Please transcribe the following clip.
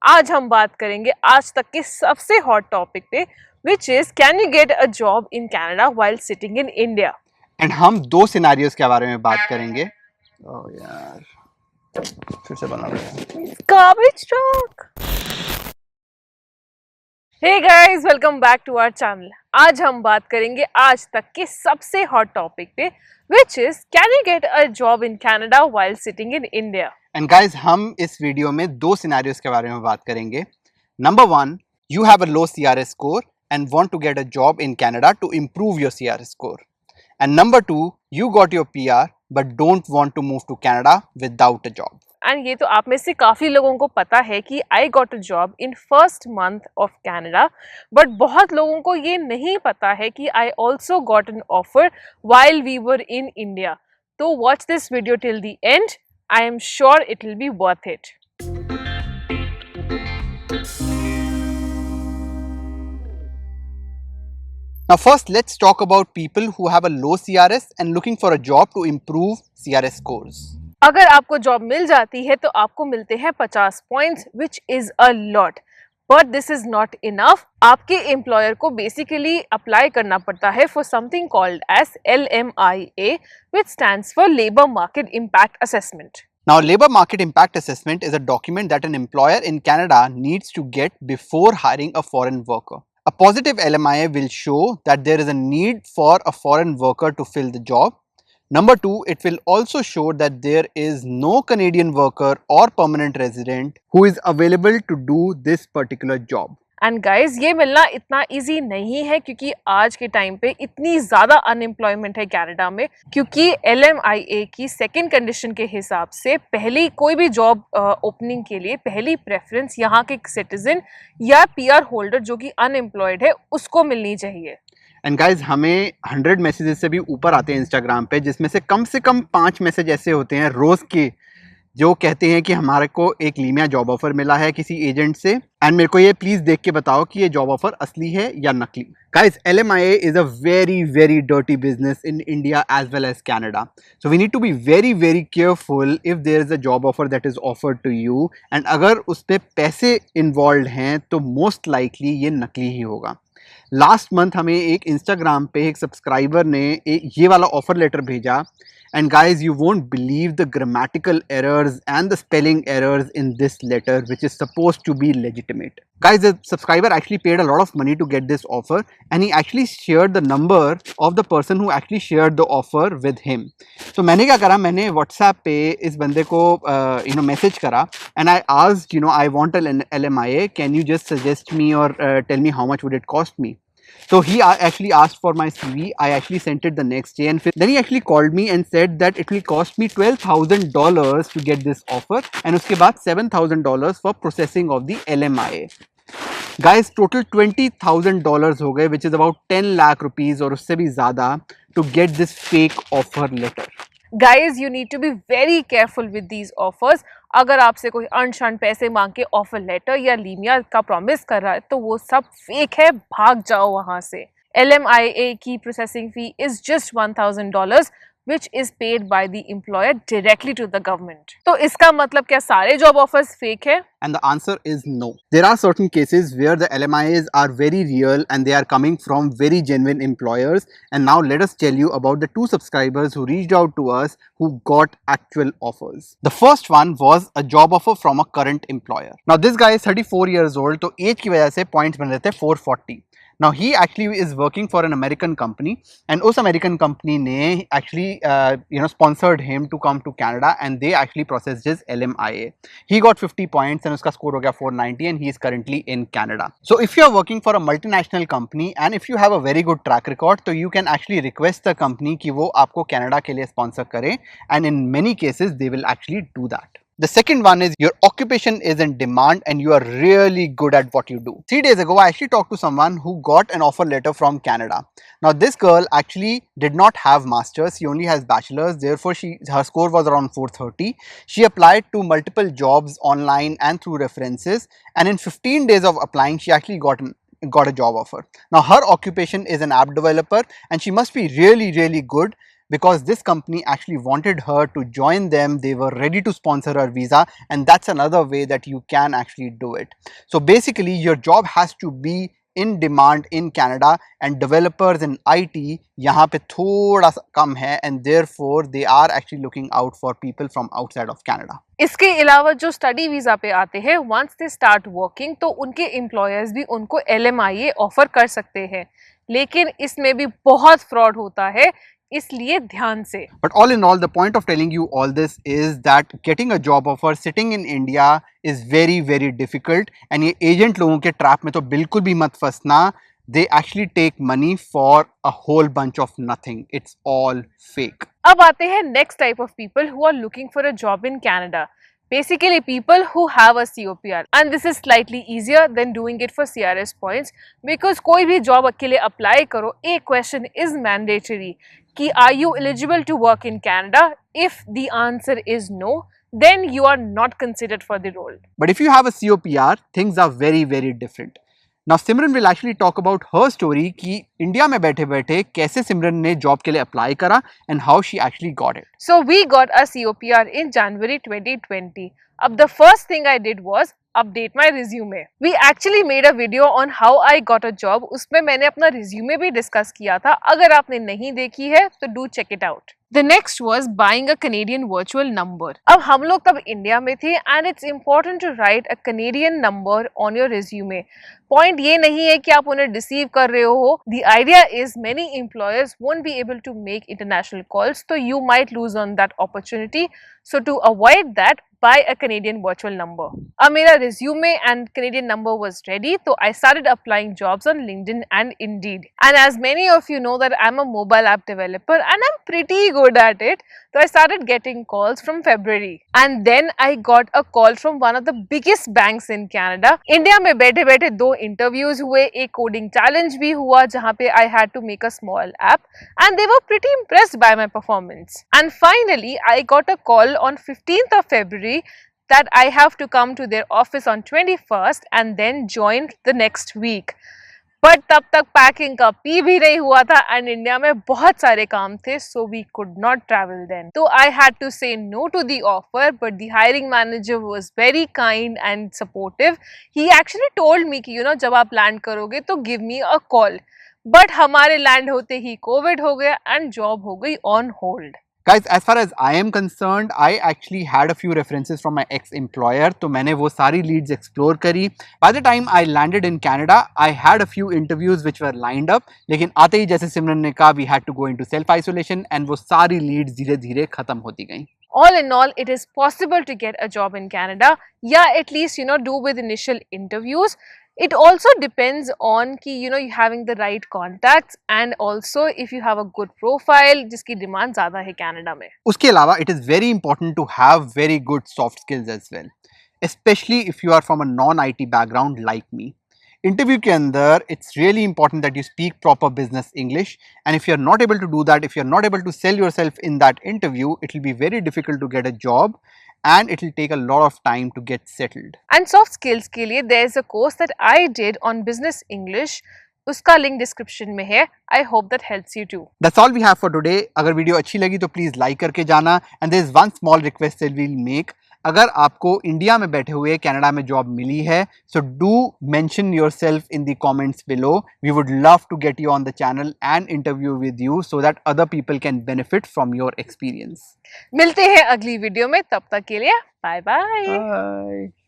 आज हम बात करेंगे आज तक के सबसे हॉट टॉपिक पे, which is can you get a job in Canada while sitting in India. And हम दो सिनेरियोज के बारे में बात करेंगे। ओह यार, फिर से बना रहे garbage truck. Hey guys, welcome back to our channel. आज हम बात करेंगे आज तक के सबसे हॉट टॉपिक पे, which is can you get a job in Canada while sitting in India. And guys, हम इस वीडियो में दो सिनेरियोज के बारे में बात करेंगे। Number one, you have a low CRS score and want to get a job in Canada to improve your CRS score. And number two, you got your PR but don't want to move to Canada without a job. And ये तो आप में से काफ़ी लोगों को पता है कि I got a job in first month of Canada, but बहुत लोगों को ये नहीं पता है कि I also got an offer while we were in India. तो watch this video till the end, I am sure it will be worth it. Now first, let's talk about people who have a low CRS and looking for a job to improve CRS scores. अगर आपको job मिल जाती है तो आपको मिलते हैं 50 points, which is a lot, but this is not enough. आपके employer को बेसिकली अप्लाई करना पड़ता है for something called as LMIA, which stands for labour market impact assessment. Now, Labor Market Impact Assessment is a document that an employer in Canada needs to get before hiring a foreign worker. A positive LMIA will show that there is a need for a foreign worker to fill the job. Number two, it will also show that there is no Canadian worker or permanent resident who is available to do this particular job. And guys, ये मिलना इतना easy नहीं है क्योंकि आज के time पे इतनी ज़्यादा अनएम्प्लॉयमेंट है कनाडा में, क्योंकि LMIA की सेकंड कंडीशन के हिसाब से पहली कोई भी जॉब ओपनिंग के लिए पहली प्रेफरेंस यहाँ के सिटीजन या PR होल्डर जो कि अनएम्प्लॉयड है उसको मिलनी चाहिए। एंड गाइज, हमें 100 मैसेजेस से भी ऊपर आते हैं इंस्टाग्राम पे, जिसमें से कम 5 मैसेज ऐसे होते हैं रोज़ के जो कहते हैं कि हमारे को एक लीमिया जॉब ऑफर मिला है किसी एजेंट से, एंड मेरे को ये प्लीज़ देख के बताओ कि ये जॉब ऑफर असली है या नकली। Guys, LMIA is a very very dirty business in India as well as Canada, so we need to be very very careful if there is a job offer that is offered to you, and अगर उस पर पैसे involve हैं तो most likely ये नकली ही होगा। Last month हमें एक इंस्टाग्राम पे एक सब्सक्राइबर ने ये वाला ऑफर लेटर भेजा, and guys, you won't believe the grammatical errors and the spelling errors in this letter, which is supposed to be legitimate. Guys, the subscriber actually paid a lot of money to get this offer, and he actually shared the number of the person who actually shared the offer with him. So मैंने क्या करा, मैंने WhatsApp पे इस बंदे को message करा, and I asked, I want an LMIA, can you just suggest me or tell me how much would it cost me? So he actually asked for my CV. I actually sent it the next day, and then he actually called me and said that it will cost me $12,000 to get this offer, and उसके बाद $7,000 for processing of the LMIA. Guys, total $20,000 हो गए, which is about 10 lakh rupees और उससे भी ज़्यादा to get this fake offer letter. Guys, you need to be very careful with these offers. अगर आपसे कोई अनशन पैसे मांग के ऑफर लेटर या लीमिया का प्रॉमिस कर रहा है तो वो सब फेक है, भाग जाओ वहां से। LMIA की processing fee is just $1,000, which is paid by the employer directly to the government. तो इसका मतलब क्या सारे जॉब ऑफर्स फेक है? And the answer is no. There are certain cases where the LMIAs are very real and they are coming from very genuine employers. And now let us tell you about the two subscribers who reached out to us who got actual offers. The first one was a job offer from a current employer. Now this guy is 34 years old, तो age की वजह से points बन रहे थे 440. Now he actually is working for an American company, and उस American company ने actually sponsored him to come to Canada, and they actually processed his LMIA. He got 50 points and उसका score हो गया 490, and he is currently in Canada. So if you are working for a multinational company and if you have a very good track record, so you can actually request the company कि वो आपको Canada के लिए sponsor करे, and in many cases they will actually do that. The second one is your occupation is in demand and you are really good at what you do. 3 days ago, I actually talked to someone who got an offer letter from Canada. Now, this girl actually did not have masters. She only has bachelor's. Therefore, her score was around 430. She applied to multiple jobs online and through references. And in 15 days of applying, she actually got a job offer. Now, her occupation is an app developer and she must be really, really good, because this company actually wanted her to join them. They were ready to sponsor her visa, and that's another way that you can actually do it. So basically your job has to be in demand in Canada, and developers in IT यहाँ पे थोड़ा सा कम है, and therefore they are actually looking out for people from outside of Canada. इसके अलावा जो study visa पे आते हैं, वंस दे स्टार्ट वर्किंग तो उनके एम्प्लॉयर्स भी उनको LMIA ऑफर कर सकते हैं, लेकिन इसमें भी बहुत फ्रॉड होता है, इसलिए ध्यान से. But all in all, the point of telling you all this is that getting a job offer sitting in India is very very difficult, and ये agent लोगों के trap में तो बिल्कुल भी मत फंसना. They actually take money for a whole bunch of nothing. It's all fake. अब आते हैं next type of people who are looking for a job in Canada. Basically people who have a COPR, and this is slightly easier than doing it for CRS points, because कोई भी job के लिए apply करो, एक question is mandatory कि are you eligible to work in Canada? If the answer is no, then you are not considered for the role. But if you have a COPR, things are very very different. Now Simran will actually talk about her story कि India में बैठे बैठे कैसे सिमरन ने job के लिए apply करा and how she actually got it. So we got a COPR in January 2020. अब the first thing I did was update my resume. We actually made a video on how I got a job. उसमें मैंने अपना resume भी discuss किया था. अगर आपने नहीं देखी है तो do check it out. The next was buying a Canadian virtual number. अब हम लोग तब इंडिया में थे, and it's important to write a Canadian number on your resume. Point ये नहीं है कि आप उन्हें deceive कर रहे हो. The idea is many employers won't be able to make international calls, so you might lose on that opportunity. So to avoid that, buy a Canadian virtual number. अब मेरा resume and Canadian number was ready, so I started applying jobs on LinkedIn and Indeed. And as many of you know that I'm a mobile app developer and I'm pretty good at it, so I started getting calls from February. And then I got a call from one of the biggest banks in Canada. India में बैठे बैठे 2 interviews हुए, एक coding challenge भी हुआ जहाँ पे I had to make a small app, and they were pretty impressed by my performance. And finally I got a call on 15th of February that I have to come to their office on 21st and then join the next week. But तब तक packing का P भी नहीं हुआ था, and India में बहुत सारे काम थे, so we could not travel then. तो I had to say no to the offer, but the hiring manager was very kind and supportive. He actually told me कि जब आप लैंड करोगे तो give me a call. But हमारे land होते ही covid हो गया एंड जॉब हो गई on hold. Guys, as far as I am concerned, I actually had a few references from my ex-employer. तो मैंने वो सारी leads explore करी. By the time I landed in Canada, I had a few interviews which were lined up. लेकिन आते ही जैसे सिमरन ने कहा, we had to go into self-isolation, and वो सारी leads धीरे धीरे खत्म होती गई. All in all, it is possible to get a job in Canada. Yeah, at least do with initial interviews. It also depends on कि you having the right contacts, and also if you have a good profile जिसकी demand ज़्यादा है Canada में. उसके अलावा it is very important to have very good soft skills as well, especially if you are from a non-IT background like me. Interview के अंदर it's really important that you speak proper business English, and if you are not able to do that, if you are not able to sell yourself in that interview, it will be very difficult to get a job, and it will take a lot of time to get settled. And soft skills के लिए there is a course that I did on business English. उसका link description में है. I hope that helps you too. That's all we have for today. अगर video अच्छी लगी तो please like करके जाना, and there is one small request that we'll make. अगर आपको इंडिया में बैठे हुए कनाडा में जॉब मिली है, so do mention yourself in the comments below. We would love to get you on the channel and interview with you so that other people can benefit from your experience. मिलते हैं अगली video में, तब तक के लिए bye bye. Bye.